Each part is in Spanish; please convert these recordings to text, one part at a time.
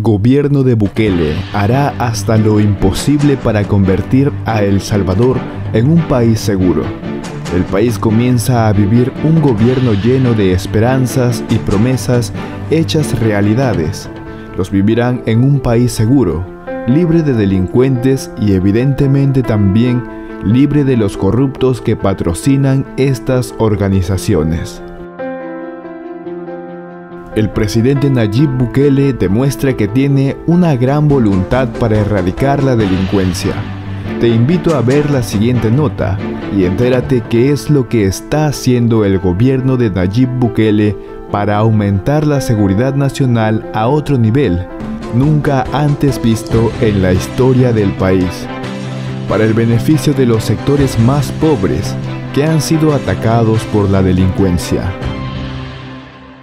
Gobierno de Bukele hará hasta lo imposible para convertir a El Salvador en un país seguro. El país comienza a vivir un gobierno lleno de esperanzas y promesas hechas realidades. Los vivirán en un país seguro, libre de delincuentes y evidentemente también libre de los corruptos que patrocinan estas organizaciones. El presidente Nayib Bukele demuestra que tiene una gran voluntad para erradicar la delincuencia. Te invito a ver la siguiente nota y entérate qué es lo que está haciendo el gobierno de Nayib Bukele para aumentar la seguridad nacional a otro nivel, nunca antes visto en la historia del país, para el beneficio de los sectores más pobres que han sido atacados por la delincuencia.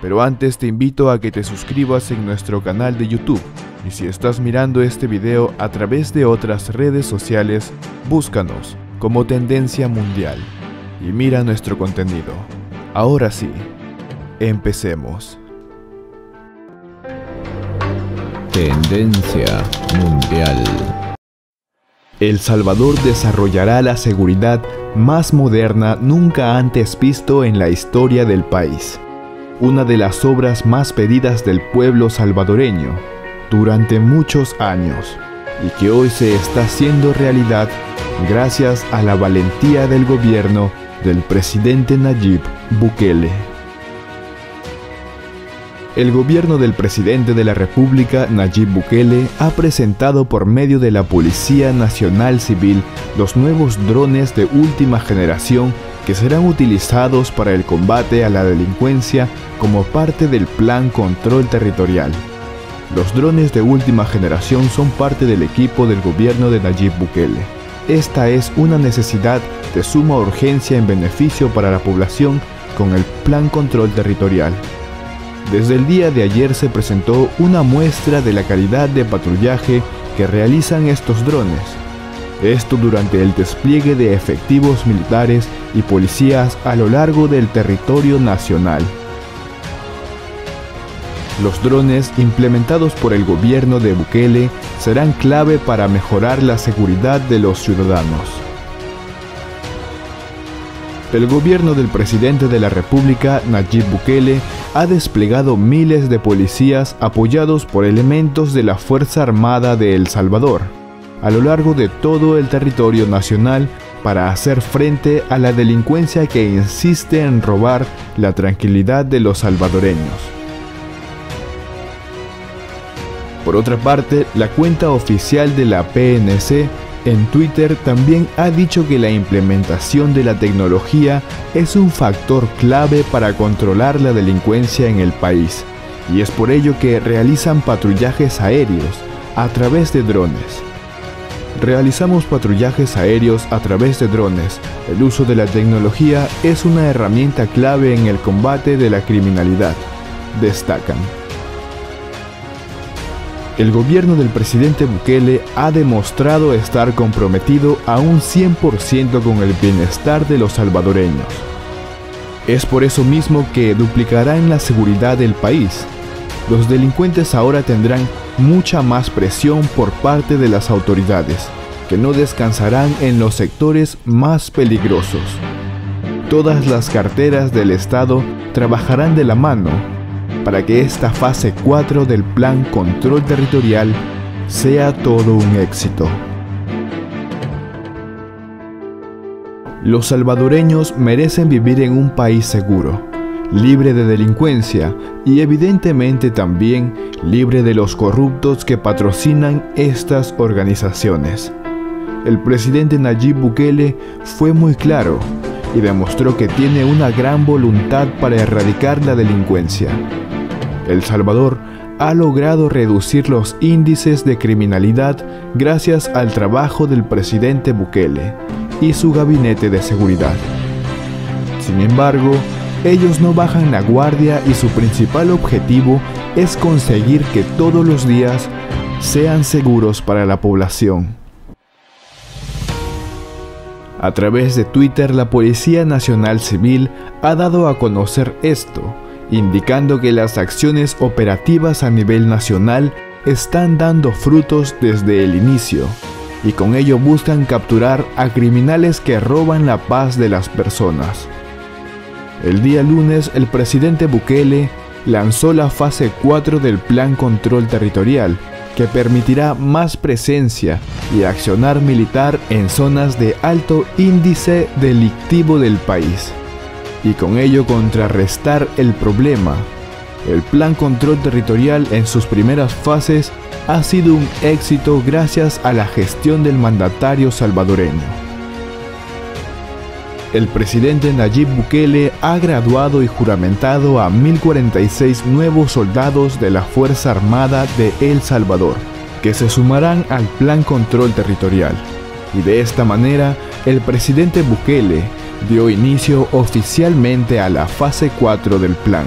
Pero antes te invito a que te suscribas en nuestro canal de YouTube, y si estás mirando este video a través de otras redes sociales, búscanos como Tendencia Mundial y mira nuestro contenido. Ahora sí, empecemos. Tendencia Mundial. El Salvador desarrollará la seguridad más moderna nunca antes visto en la historia del país. Una de las obras más pedidas del pueblo salvadoreño durante muchos años y que hoy se está haciendo realidad gracias a la valentía del gobierno del presidente Nayib Bukele. El gobierno del presidente de la República, Nayib Bukele, ha presentado por medio de la Policía Nacional Civil los nuevos drones de última generación que serán utilizados para el combate a la delincuencia como parte del Plan Control Territorial. Los drones de última generación son parte del equipo del gobierno de Nayib Bukele. Esta es una necesidad de suma urgencia en beneficio para la población con el Plan Control Territorial. Desde el día de ayer se presentó una muestra de la calidad de patrullaje que realizan estos drones. Esto durante el despliegue de efectivos militares y policías a lo largo del territorio nacional. Los drones implementados por el gobierno de Bukele serán clave para mejorar la seguridad de los ciudadanos. El gobierno del presidente de la República, Nayib Bukele, ha desplegado miles de policías apoyados por elementos de la Fuerza Armada de El Salvador a lo largo de todo el territorio nacional para hacer frente a la delincuencia que insiste en robar la tranquilidad de los salvadoreños. Por otra parte, la cuenta oficial de la PNC en Twitter también ha dicho que la implementación de la tecnología es un factor clave para controlar la delincuencia en el país, y es por ello que realizan patrullajes aéreos a través de drones. Realizamos patrullajes aéreos a través de drones. El uso de la tecnología es una herramienta clave en el combate de la criminalidad, destacan. El gobierno del presidente Bukele ha demostrado estar comprometido a un 100% con el bienestar de los salvadoreños. Es por eso mismo que duplicarán la seguridad del país. Los delincuentes ahora tendrán mucha más presión por parte de las autoridades, que no descansarán en los sectores más peligrosos. Todas las carteras del Estado trabajarán de la mano para que esta fase 4 del Plan Control Territorial sea todo un éxito. Los salvadoreños merecen vivir en un país seguro, libre de delincuencia y evidentemente también libre de los corruptos que patrocinan estas organizaciones. El presidente Nayib Bukele fue muy claro y demostró que tiene una gran voluntad para erradicar la delincuencia. El Salvador ha logrado reducir los índices de criminalidad gracias al trabajo del presidente Bukele y su gabinete de seguridad. Sin embargo, ellos no bajan la guardia y su principal objetivo es conseguir que todos los días sean seguros para la población. A través de Twitter, la Policía Nacional Civil ha dado a conocer esto, indicando que las acciones operativas a nivel nacional están dando frutos desde el inicio, y con ello buscan capturar a criminales que roban la paz de las personas. El día lunes, el presidente Bukele lanzó la fase 4 del Plan Control Territorial, que permitirá más presencia y accionar militar en zonas de alto índice delictivo del país, y con ello contrarrestar el problema. El Plan Control Territorial en sus primeras fases ha sido un éxito gracias a la gestión del mandatario salvadoreño. El presidente Nayib Bukele ha graduado y juramentado a 1.046 nuevos soldados de la Fuerza Armada de El Salvador, que se sumarán al Plan Control Territorial. Y de esta manera, el presidente Bukele dio inicio oficialmente a la fase 4 del plan,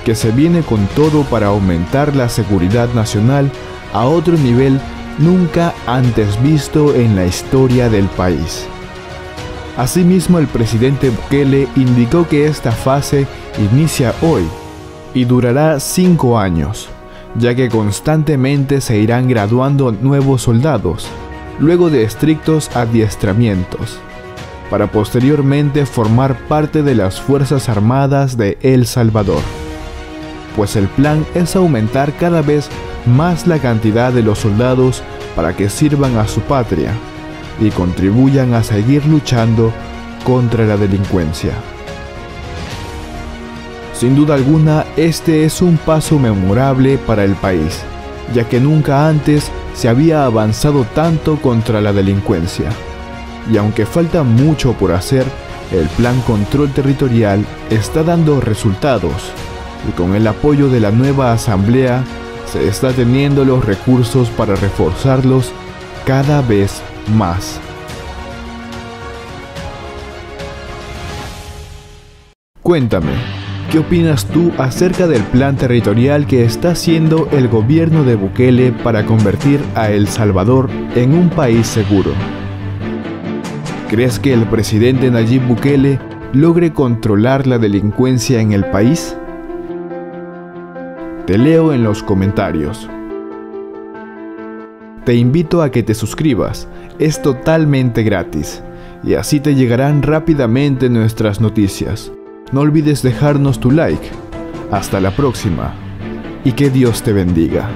que se viene con todo para aumentar la seguridad nacional a otro nivel nunca antes visto en la historia del país. Asimismo, el presidente Bukele indicó que esta fase inicia hoy y durará 5 años, ya que constantemente se irán graduando nuevos soldados, luego de estrictos adiestramientos, para posteriormente formar parte de las Fuerzas Armadas de El Salvador. Pues el plan es aumentar cada vez más la cantidad de los soldados para que sirvan a su patria y contribuyan a seguir luchando contra la delincuencia. Sin duda alguna, este es un paso memorable para el país, ya que nunca antes se había avanzado tanto contra la delincuencia. Y aunque falta mucho por hacer, el Plan Control Territorial está dando resultados, y con el apoyo de la nueva Asamblea se está teniendo los recursos para reforzarlos cada vez más. Cuéntame, ¿qué opinas tú acerca del plan territorial que está haciendo el gobierno de Bukele para convertir a El Salvador en un país seguro? ¿Crees que el presidente Nayib Bukele logre controlar la delincuencia en el país? Te leo en los comentarios. Te invito a que te suscribas, es totalmente gratis, y así te llegarán rápidamente nuestras noticias. No olvides dejarnos tu like. Hasta la próxima, y que Dios te bendiga.